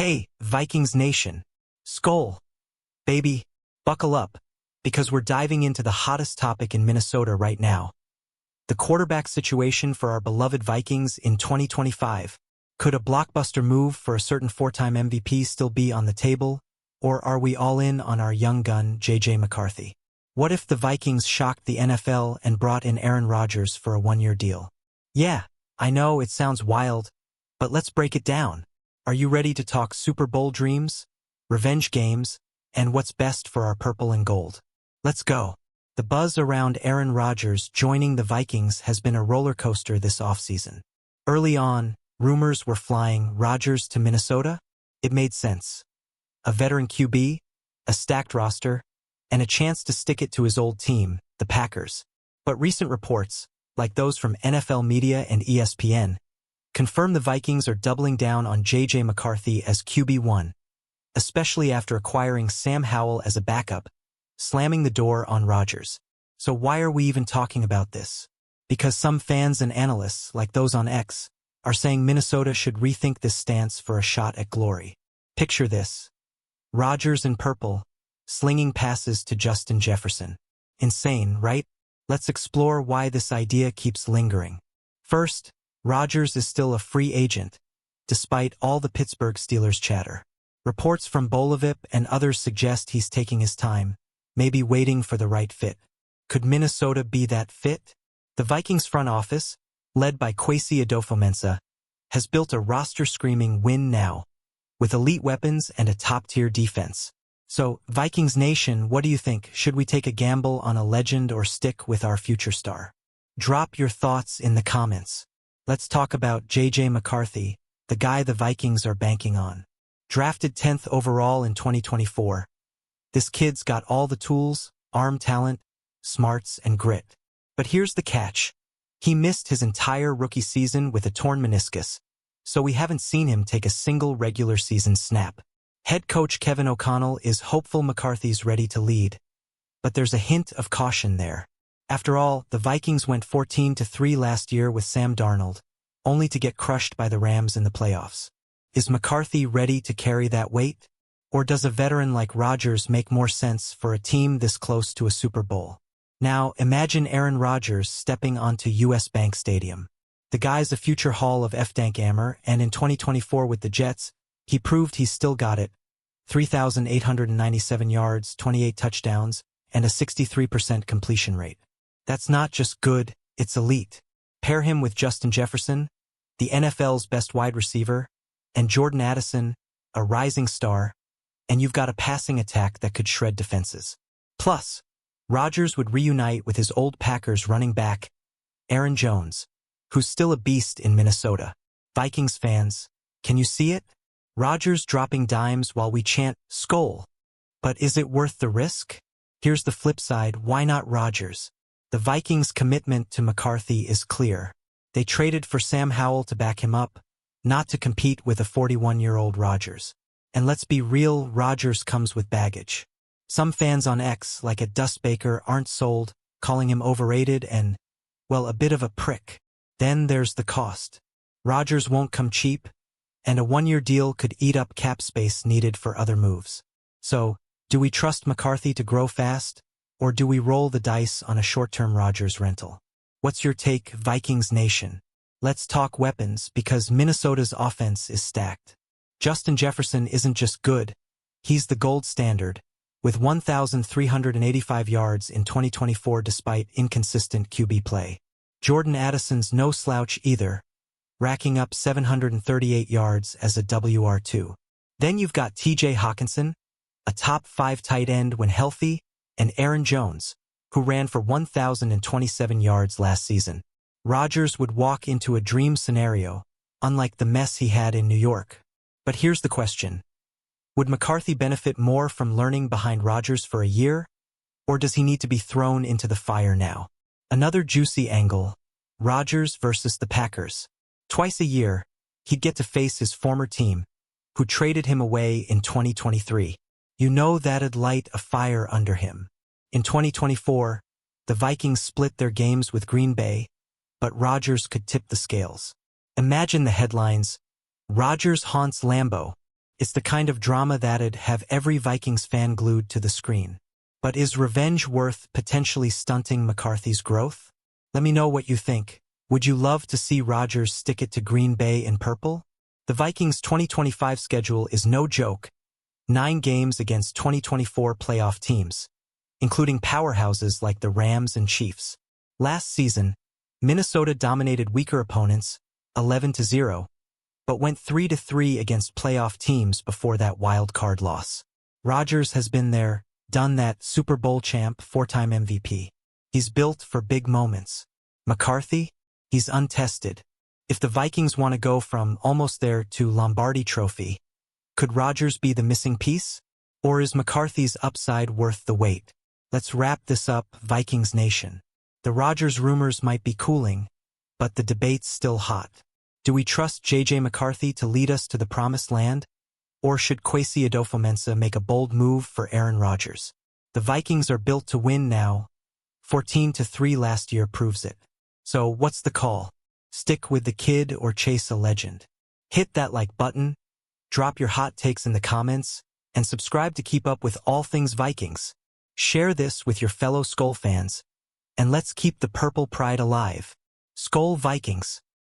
Hey, Vikings Nation. Skol. Baby, buckle up, because we're diving into the hottest topic in Minnesota right now. The quarterback situation for our beloved Vikings in 2025. Could a blockbuster move for a certain four-time MVP still be on the table, or are we all in on our young gun, J.J. McCarthy? What if the Vikings shocked the NFL and brought in Aaron Rodgers for a one-year deal? Yeah, I know it sounds wild, but let's break it down. Are you ready to talk Super Bowl dreams, revenge games, and what's best for our purple and gold? Let's go. The buzz around Aaron Rodgers joining the Vikings has been a roller coaster this offseason. Early on, rumors were flying Rodgers to Minnesota. It made sense. A veteran QB, a stacked roster, and a chance to stick it to his old team, the Packers. But recent reports, like those from NFL Media and ESPN, confirm the Vikings are doubling down on J.J. McCarthy as QB1, especially after acquiring Sam Howell as a backup, slamming the door on Rodgers. So why are we even talking about this? Because some fans and analysts, like those on X, are saying Minnesota should rethink this stance for a shot at glory. Picture this. Rodgers in purple, slinging passes to Justin Jefferson. Insane, right? Let's explore why this idea keeps lingering. First, Rodgers is still a free agent, despite all the Pittsburgh Steelers chatter. Reports from Bolovip and others suggest he's taking his time, maybe waiting for the right fit. Could Minnesota be that fit? The Vikings front office, led by Kwesi Adofo-Mensah, has built a roster-screaming win now, with elite weapons and a top-tier defense. So, Vikings Nation, what do you think? Should we take a gamble on a legend or stick with our future star? Drop your thoughts in the comments. Let's talk about J.J. McCarthy, the guy the Vikings are banking on. Drafted 10th overall in 2024. This kid's got all the tools, arm talent, smarts, and grit. But here's the catch. He missed his entire rookie season with a torn meniscus, so we haven't seen him take a single regular season snap. Head coach Kevin O'Connell is hopeful McCarthy's ready to lead, but there's a hint of caution there. After all, the Vikings went 14-3 last year with Sam Darnold, only to get crushed by the Rams in the playoffs. Is McCarthy ready to carry that weight? Or does a veteran like Rodgers make more sense for a team this close to a Super Bowl? Now, imagine Aaron Rodgers stepping onto US Bank Stadium. The guy's a future Hall of F-Dank-Ammer, and in 2024 with the Jets, he proved he's still got it. 3,897 yards, 28 touchdowns, and a 63% completion rate. That's not just good, it's elite. Pair him with Justin Jefferson, the NFL's best wide receiver, and Jordan Addison, a rising star, and you've got a passing attack that could shred defenses. Plus, Rodgers would reunite with his old Packers running back, Aaron Jones, who's still a beast in Minnesota. Vikings fans, can you see it? Rodgers dropping dimes while we chant, Skol. But is it worth the risk? Here's the flip side, why not Rodgers? The Vikings' commitment to McCarthy is clear. They traded for Sam Howell to back him up, not to compete with a 41-year-old Rodgers. And let's be real, Rodgers comes with baggage. Some fans on X, like at Dust Baker, aren't sold, calling him overrated and, well, a bit of a prick. Then there's the cost. Rodgers won't come cheap, and a one-year deal could eat up cap space needed for other moves. So, do we trust McCarthy to grow fast, or do we roll the dice on a short-term Rodgers rental? What's your take, Vikings Nation? Let's talk weapons, because Minnesota's offense is stacked. Justin Jefferson isn't just good, he's the gold standard, with 1,385 yards in 2024 despite inconsistent QB play. Jordan Addison's no slouch either, racking up 738 yards as a WR2. Then you've got TJ Hawkinson, a top 5 tight end when healthy, and Aaron Jones, who ran for 1,027 yards last season. Rodgers would walk into a dream scenario, unlike the mess he had in New York. But here's the question. Would McCarthy benefit more from learning behind Rodgers for a year, or does he need to be thrown into the fire now? Another juicy angle, Rodgers versus the Packers. Twice a year, he'd get to face his former team, who traded him away in 2023. You know that'd light a fire under him. In 2024, the Vikings split their games with Green Bay, but Rodgers could tip the scales. Imagine the headlines, Rodgers haunts Lambeau. It's the kind of drama that'd have every Vikings fan glued to the screen. But is revenge worth potentially stunting McCarthy's growth? Let me know what you think. Would you love to see Rodgers stick it to Green Bay in purple? The Vikings' 2025 schedule is no joke. 9 games against 2024 playoff teams, including powerhouses like the Rams and Chiefs. Last season, Minnesota dominated weaker opponents, 11-0, but went 3-3 against playoff teams before that wild card loss. Rodgers has been there, done that, Super Bowl champ, 4-time MVP. He's built for big moments. McCarthy? He's untested. If the Vikings want to go from almost there to Lombardi Trophy, could Rodgers be the missing piece? Or is McCarthy's upside worth the wait? Let's wrap this up, Vikings Nation. The Rodgers rumors might be cooling, but the debate's still hot. Do we trust J.J. McCarthy to lead us to the promised land? Or should Kwesi Adofo-Mensah make a bold move for Aaron Rodgers? The Vikings are built to win now. 14-3 last year proves it. So what's the call? Stick with the kid or chase a legend? Hit that like button, drop your hot takes in the comments, and subscribe to keep up with all things Vikings. Share this with your fellow Skol fans, and let's keep the purple pride alive. Skol Vikings!